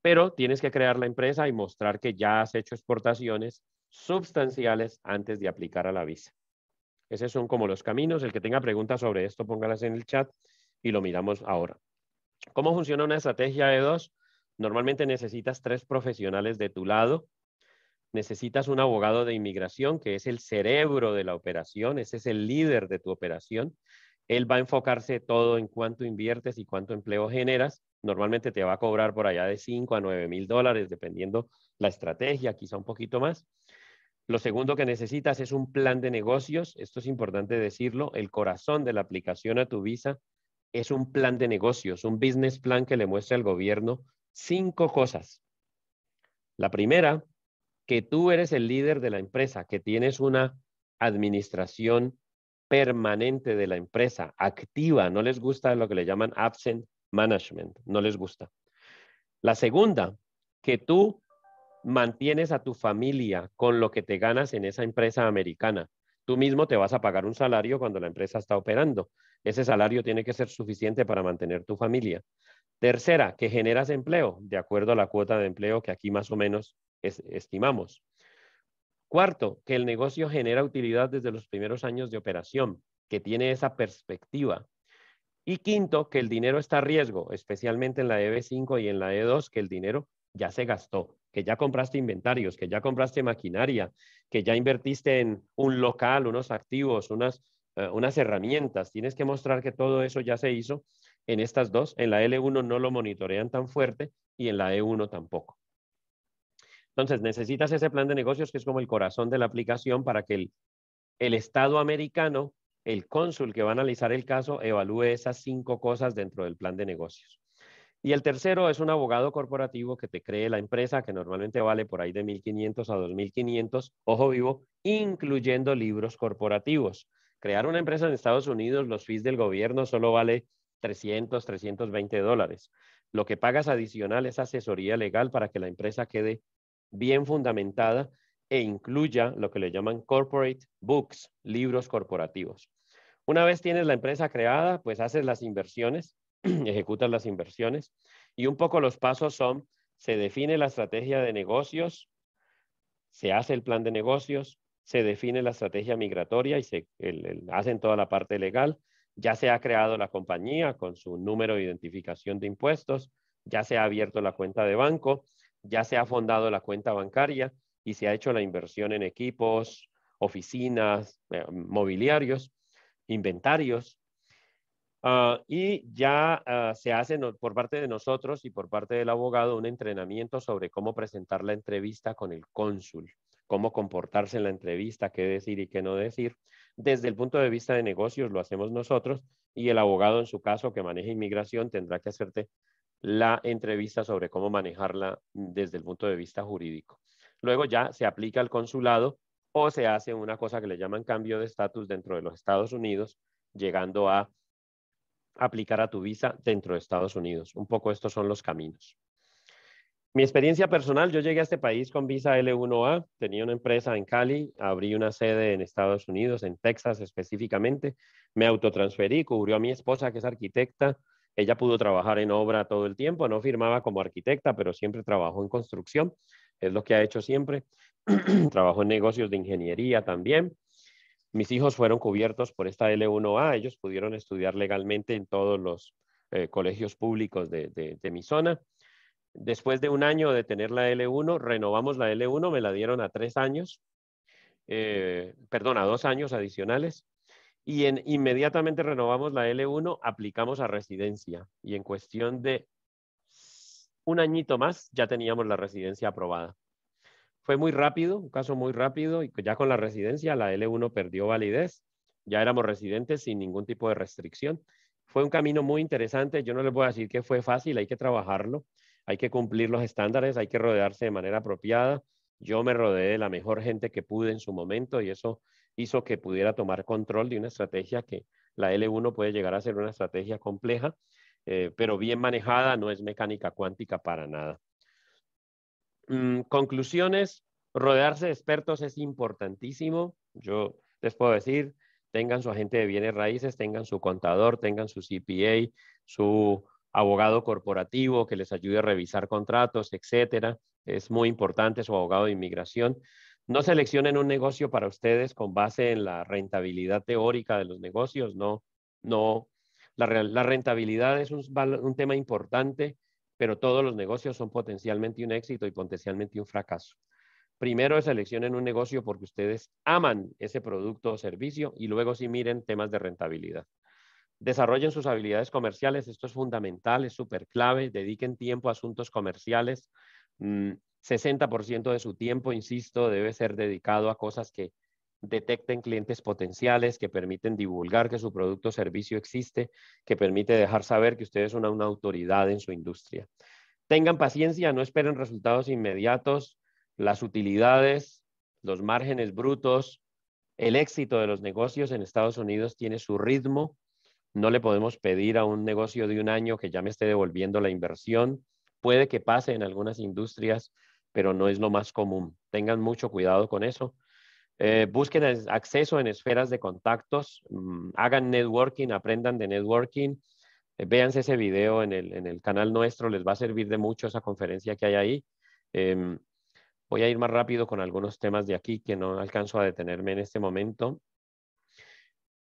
pero tienes que crear la empresa y mostrar que ya has hecho exportaciones sustanciales antes de aplicar a la visa. Esos son como los caminos. El que tenga preguntas sobre esto, póngalas en el chat y lo miramos ahora. ¿Cómo funciona una estrategia E2? Normalmente necesitas 3 profesionales de tu lado. Necesitas un abogado de inmigración, que es el cerebro de la operación, ese es el líder de tu operación. Él va a enfocarse todo en cuánto inviertes y cuánto empleo generas. Normalmente te va a cobrar por allá de 5 a 9 mil dólares, dependiendo la estrategia, quizá un poquito más. Lo segundo que necesitas es un plan de negocios. Esto es importante decirlo. El corazón de la aplicación a tu visa es un plan de negocios, un business plan que le muestre al gobierno 5 cosas. La primera, que tú eres el líder de la empresa, que tienes una administración permanente de la empresa, activa. No les gusta lo que le llaman absent management, no les gusta. La segunda, que tú mantienes a tu familia con lo que te ganas en esa empresa americana. Tú mismo te vas a pagar un salario cuando la empresa está operando. Ese salario tiene que ser suficiente para mantener tu familia. Tercera, que generas empleo, de acuerdo a la cuota de empleo que aquí más o menos estimamos. Cuarto, que el negocio genera utilidad desde los primeros años de operación, que tiene esa perspectiva. Y quinto, que el dinero está a riesgo, especialmente en la EB5 y en la E2, que el dinero ya se gastó, que ya compraste inventarios, que ya compraste maquinaria, que ya invertiste en un local, unos activos, unas herramientas. Tienes que mostrar que todo eso ya se hizo en estas dos. En la L1 no lo monitorean tan fuerte y en la E1 tampoco. Entonces, necesitas ese plan de negocios que es como el corazón de la aplicación para que el Estado americano, el cónsul que va a analizar el caso, evalúe esas 5 cosas dentro del plan de negocios. Y el tercero es un abogado corporativo que te cree la empresa, que normalmente vale por ahí de 1.500 a 2.500, ojo vivo, incluyendo libros corporativos. Crear una empresa en Estados Unidos, los fees del gobierno solo vale $320. Lo que pagas adicional es asesoría legal para que la empresa quede bien fundamentada e incluya lo que le llaman corporate books, libros corporativos. Una vez tienes la empresa creada, pues haces las inversiones, ejecutas las inversiones y un poco los pasos son, se define la estrategia de negocios, se hace el plan de negocios, se define la estrategia migratoria y se hacen toda la parte legal, ya se ha creado la compañía con su número de identificación de impuestos, ya se ha abierto la cuenta de banco, ya se ha fondado la cuenta bancaria y se ha hecho la inversión en equipos, oficinas, mobiliarios, inventarios. Y ya se hace por parte de nosotros y por parte del abogado un entrenamiento sobre cómo presentar la entrevista con el cónsul, cómo comportarse en la entrevista, qué decir y qué no decir. Desde el punto de vista de negocios lo hacemos nosotros y el abogado en su caso que maneja inmigración tendrá que hacerte la entrevista sobre cómo manejarla desde el punto de vista jurídico. Luego ya se aplica al consulado o se hace una cosa que le llaman cambio de estatus dentro de los Estados Unidos, llegando a aplicar a tu visa dentro de Estados Unidos. Un poco estos son los caminos. Mi experiencia personal, yo llegué a este país con visa L1A, tenía una empresa en Cali, abrí una sede en Estados Unidos, en Texas específicamente, me autotransferí, cubrió a mi esposa que es arquitecta, ella pudo trabajar en obra todo el tiempo, no firmaba como arquitecta, pero siempre trabajó en construcción, es lo que ha hecho siempre, trabajó en negocios de ingeniería también. Mis hijos fueron cubiertos por esta L1A, ellos pudieron estudiar legalmente en todos los colegios públicos de mi zona. Después de un año de tener la L1, renovamos la L1, me la dieron a 3 años, perdón, a 2 años adicionales. Y inmediatamente renovamos la L1, aplicamos a residencia. Y en cuestión de un añito más, ya teníamos la residencia aprobada. Fue muy rápido, un caso muy rápido, y ya con la residencia la L1 perdió validez. Ya éramos residentes sin ningún tipo de restricción. Fue un camino muy interesante. Yo no les voy a decir que fue fácil, hay que trabajarlo. Hay que cumplir los estándares, hay que rodearse de manera apropiada. Yo me rodeé de la mejor gente que pude en su momento y eso hizo que pudiera tomar control de una estrategia que la L1 puede llegar a ser una estrategia compleja, pero bien manejada, no es mecánica cuántica para nada. Conclusiones, rodearse de expertos es importantísimo. Yo les puedo decir, tengan su agente de bienes raíces, tengan su contador, tengan su CPA, su abogado corporativo que les ayude a revisar contratos, etcétera. Es muy importante su abogado de inmigración. No seleccionen un negocio para ustedes con base en la rentabilidad teórica de los negocios. No. La rentabilidad es un tema importante, pero todos los negocios son potencialmente un éxito y potencialmente un fracaso. Primero seleccionen un negocio porque ustedes aman ese producto o servicio y luego sí miren temas de rentabilidad. Desarrollen sus habilidades comerciales, esto es fundamental, es súper clave, dediquen tiempo a asuntos comerciales. 60% de su tiempo, insisto, debe ser dedicado a cosas que detecten clientes potenciales, que permiten divulgar que su producto o servicio existe, que permite dejar saber que ustedes son una autoridad en su industria. Tengan paciencia, no esperen resultados inmediatos. Las utilidades, los márgenes brutos, el éxito de los negocios en Estados Unidos tiene su ritmo. No le podemos pedir a un negocio de un año que ya me esté devolviendo la inversión. Puede que pase en algunas industrias, pero no es lo más común. Tengan mucho cuidado con eso. Busquen acceso en esferas de contactos, hagan networking, aprendan de networking. Véanse ese video en el canal nuestro, les va a servir de mucho esa conferencia que hay ahí. Voy a ir más rápido con algunos temas de aquí que no alcanzo a detenerme en este momento.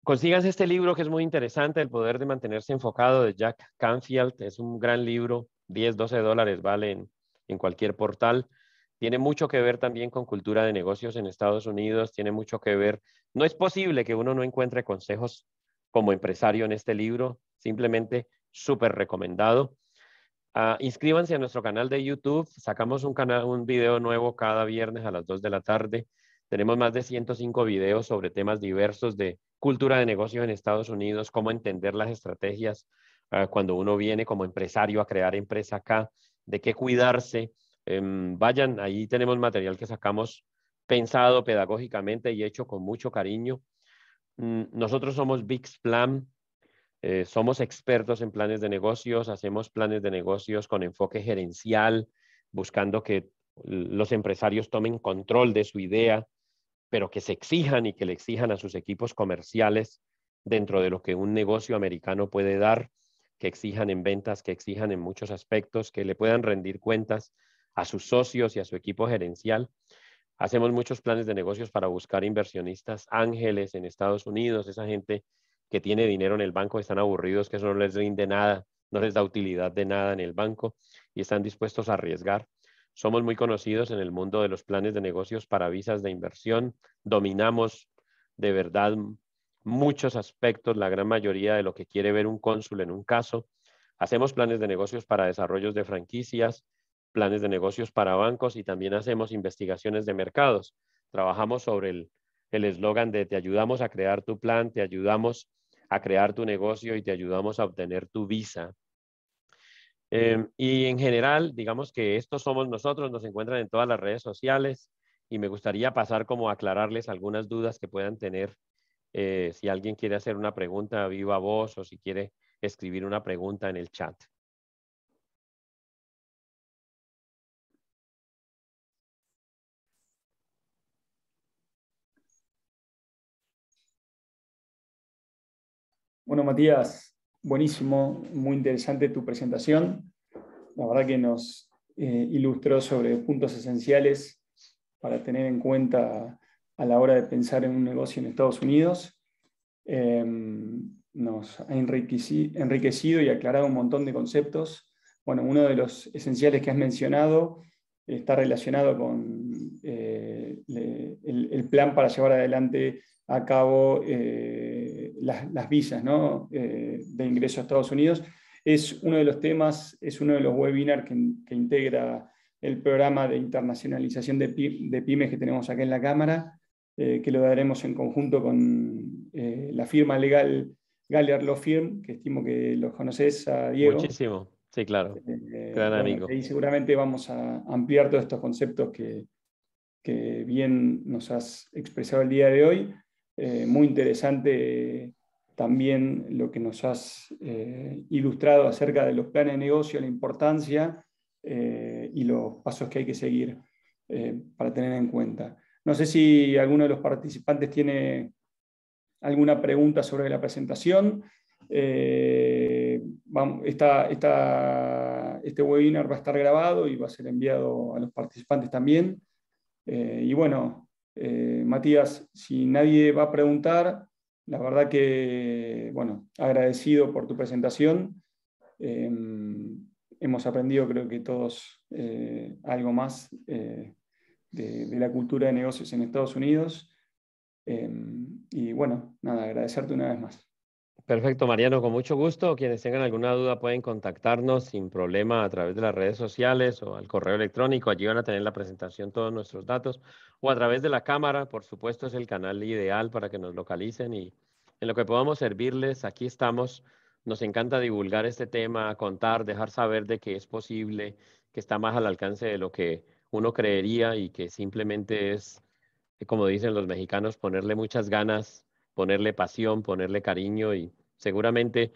Consíganse este libro que es muy interesante, El poder de mantenerse enfocado, de Jack Canfield. Es un gran libro, 10, 12 dólares vale en cualquier portal. Tiene mucho que ver también con cultura de negocios en Estados Unidos, tiene mucho que ver. No es posible que uno no encuentre consejos como empresario en este libro, simplemente súper recomendado. Inscríbanse a nuestro canal de YouTube, sacamos un video nuevo cada viernes a las 2 de la tarde. Tenemos más de 105 videos sobre temas diversos de cultura de negocios en Estados Unidos, cómo entender las estrategias cuando uno viene como empresario a crear empresa acá, de qué cuidarse. Vayan, ahí tenemos material que sacamos pensado pedagógicamente y hecho con mucho cariño. Nosotros somos Bixplan. Somos expertos en planes de negocios, hacemos planes de negocios con enfoque gerencial, buscando que los empresarios tomen control de su idea, pero que se exijan y que le exijan a sus equipos comerciales dentro de lo que un negocio americano puede dar, que exijan en ventas, que exijan en muchos aspectos, que le puedan rendir cuentas a sus socios y a su equipo gerencial. Hacemos muchos planes de negocios para buscar inversionistas ángeles en Estados Unidos, esa gente que tiene dinero en el banco, están aburridos, que eso no les rinde nada, no les da utilidad de nada en el banco y están dispuestos a arriesgar. Somos muy conocidos en el mundo de los planes de negocios para visas de inversión. Dominamos de verdad muchos aspectos, la gran mayoría de lo que quiere ver un cónsul en un caso. Hacemos planes de negocios para desarrollos de franquicias, planes de negocios para bancos y también hacemos investigaciones de mercados. Trabajamos sobre el eslogan de te ayudamos a crear tu plan, te ayudamos a crear tu negocio y te ayudamos a obtener tu visa. Y en general, digamos que estos somos nosotros, nos encuentran en todas las redes sociales y me gustaría pasar como a aclararles algunas dudas que puedan tener. Si alguien quiere hacer una pregunta a viva voz o si quiere escribir una pregunta en el chat. Bueno, Matías, buenísimo, muy interesante tu presentación. La verdad que nos ilustró sobre puntos esenciales para tener en cuenta a la hora de pensar en un negocio en Estados Unidos. Nos ha enriquecido y aclarado un montón de conceptos. Bueno, uno de los esenciales que has mencionado está relacionado con el plan para llevar adelante a cabo las visas, ¿no? De ingreso a Estados Unidos. Es uno de los temas, es uno de los webinars que integra el programa de internacionalización de pymes que tenemos acá en la Cámara, que lo daremos en conjunto con la firma legal Galler Law Firm, que estimo que los conoces, a Diego. Muchísimo, sí, claro, gran Bueno, amigo. ahí seguramente vamos a ampliar todos estos conceptos que bien nos has expresado el día de hoy. Muy interesante también lo que nos has ilustrado acerca de los planes de negocio, la importancia y los pasos que hay que seguir para tener en cuenta. No sé si alguno de los participantes tiene alguna pregunta sobre la presentación. Este webinar va a estar grabado y va a ser enviado a los participantes también. Y bueno, Matías, si nadie va a preguntar, la verdad que, bueno, agradecido por tu presentación. Hemos aprendido, creo que todos, algo más de la cultura de negocios en Estados Unidos. Y bueno, nada, agradecerte una vez más. Perfecto, Mariano, con mucho gusto. Quienes tengan alguna duda pueden contactarnos sin problema a través de las redes sociales o al correo electrónico. Allí van a tener la presentación todos nuestros datos o a través de la cámara. Por supuesto, es el canal ideal para que nos localicen y en lo que podamos servirles, aquí estamos. Nos encanta divulgar este tema, contar, dejar saber de que es posible, que está más al alcance de lo que uno creería y que simplemente es, como dicen los mexicanos, ponerle muchas ganas, ponerle pasión, ponerle cariño y seguramente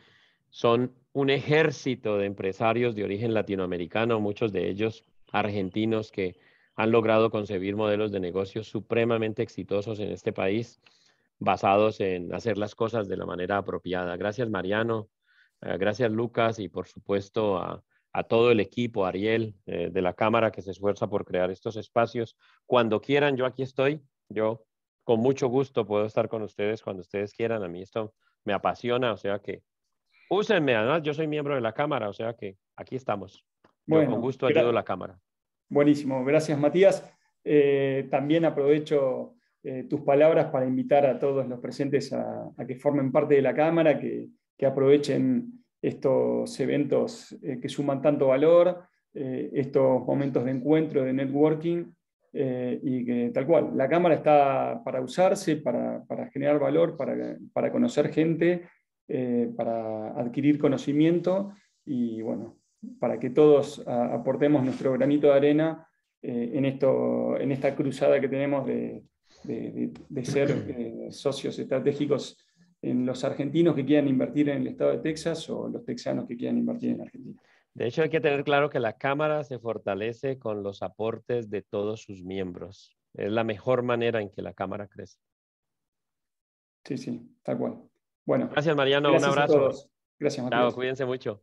son un ejército de empresarios de origen latinoamericano, muchos de ellos argentinos que han logrado concebir modelos de negocios supremamente exitosos en este país, basados en hacer las cosas de la manera apropiada. Gracias, Mariano. Gracias, Lucas, y por supuesto a todo el equipo, Ariel, de la Cámara que se esfuerza por crear estos espacios. Cuando quieran, yo aquí estoy. Yo con mucho gusto puedo estar con ustedes cuando ustedes quieran. A mí esto me apasiona, o sea que úsenme. Además, yo soy miembro de la Cámara, o sea que aquí estamos. Yo con Bueno, gusto ayudo a la Cámara. buenísimo. Gracias, Matías. También aprovecho tus palabras para invitar a todos los presentes a que formen parte de la Cámara, que aprovechen estos eventos que suman tanto valor, estos momentos de encuentro, de networking, y que tal cual, la Cámara está para usarse, para generar valor, para conocer gente, para adquirir conocimiento y bueno, para que todos aportemos nuestro granito de arena en esta cruzada que tenemos de ser socios estratégicos en los argentinos que quieran invertir en el estado de Texas o los texanos que quieran invertir en Argentina. De hecho, hay que tener claro que la Cámara se fortalece con los aportes de todos sus miembros. Es la mejor manera en que la Cámara crece. Sí, sí, tal cual. Bueno, Gracias, Mariano. Un gracias a abrazo. todos. Gracias, Chao, Matías. cuídense mucho.